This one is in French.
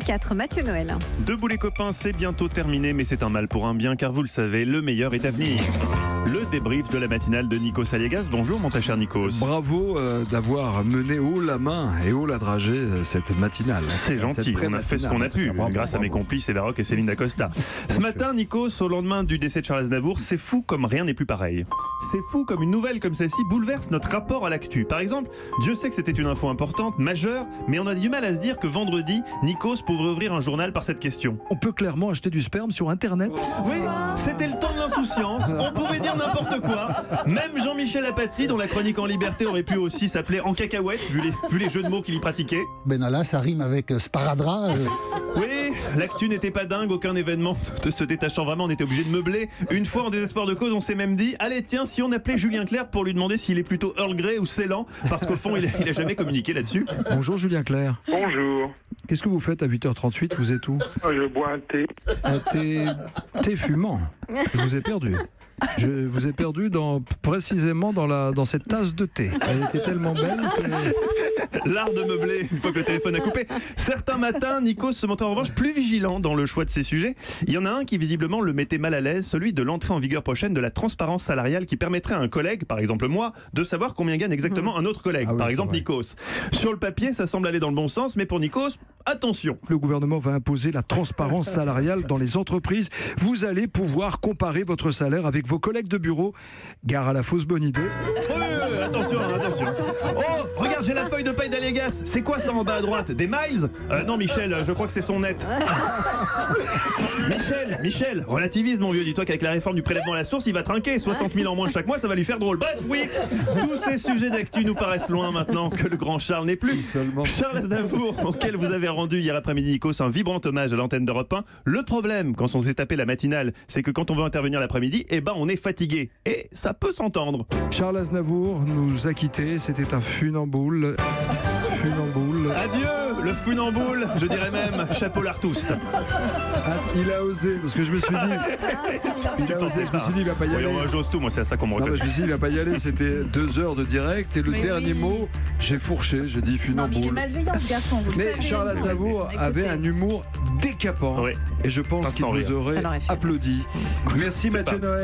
2024. Mathieu Noël. Debout les copains, c'est bientôt terminé, mais c'est un mal pour un bien, car vous le savez, le meilleur est à venir. Le débrief de la matinale de Nikos Aliagas. Bonjour mon très cher Nikos. Bravo d'avoir mené haut la main et haut la dragée cette matinale. C'est gentil, on a fait ce qu'on a pu, grâce à mes complices Évaroc et Céline Dacosta. Ce matin, Nikos, au lendemain du décès de Charles Aznavour, c'est fou comme rien n'est plus pareil. C'est fou comme une nouvelle comme celle-ci bouleverse notre rapport à l'actu. Par exemple, Dieu sait que c'était une info importante, majeure, mais on a du mal à se dire que vendredi, Nikos pourrait ouvrir un journal par cette question. On peut clairement acheter du sperme sur Internet. Oui, c'était le temps de l'insouciance, on pouvait dire n'importe quoi. Même Jean-Michel Apathy, dont la chronique en liberté aurait pu aussi s'appeler En cacahuète, vu les jeux de mots qu'il y pratiquait. Benalla, ça rime avec sparadrap. Oui, l'actu n'était pas dingue, aucun événement de se détachant vraiment, on était obligé de meubler. Une fois en désespoir de cause, on s'est même dit, allez tiens, si on appelait Julien Clerc pour lui demander s'il est plutôt Earl Grey ou Ceylan, parce qu'au fond, il a jamais communiqué là-dessus. Bonjour Julien Clerc. Bonjour. Qu'est-ce que vous faites à 8h38? Vous êtes où? Je bois un thé. Thé fumant. Je vous ai perdu. Je vous ai perdu précisément dans cette tasse de thé. Elle était tellement belle que... L'art de meubler une fois que le téléphone a coupé. Certains matins, Nikos se montrait en revanche plus vigilant dans le choix de ses sujets. Il y en a un qui visiblement le mettait mal à l'aise, celui de l'entrée en vigueur prochaine de la transparence salariale qui permettrait à un collègue, par exemple moi, de savoir combien gagne exactement un autre collègue, par exemple Nikos. Sur le papier, ça semble aller dans le bon sens, mais pour Nikos, attention. Le gouvernement va imposer la transparence salariale dans les entreprises. Vous allez pouvoir comparer votre salaire avec vos collègues de bureau. Gare à la fausse bonne idée. Attention. Oh, regarde, j'ai la feuille de paye d'Aliagas. C'est quoi ça en bas à droite? Des miles? Non, Michel, je crois que c'est son net. Michel, relativise mon vieux. Dis-toi qu'avec la réforme du prélèvement à la source, il va trinquer. 60 000 en moins chaque mois, ça va lui faire drôle. Bref, oui, tous ces sujets d'actu nous paraissent loin maintenant que le grand Charles n'est plus. Charles Aznavour, auquel vous avez rendu hier après-midi, Nikos, un vibrant hommage à l'antenne d'Europe 1. Le problème, quand on s'est tapé la matinale, c'est que quand on veut intervenir l'après-midi, on est fatigué. Et ça peut s'entendre. Charles Aznavour nous a quittés. C'était un funambule. Adieu, le funambule, je dirais même chapeau l'artouste. Il a osé, parce que je me suis dit, il va pas y aller. Oui, j'ose tout, moi c'est à ça qu'on me reconnaît. Je me suis dit, il va pas y aller, c'était 2 heures de direct, et le dernier mot, j'ai fourché, j'ai dit funambule. Il est malveillant ce garçon, vous le savez. Mais Charles Aznavour avait un humour décapant, et je pense qu'il vous aurait applaudi. Merci Mathieu Noël.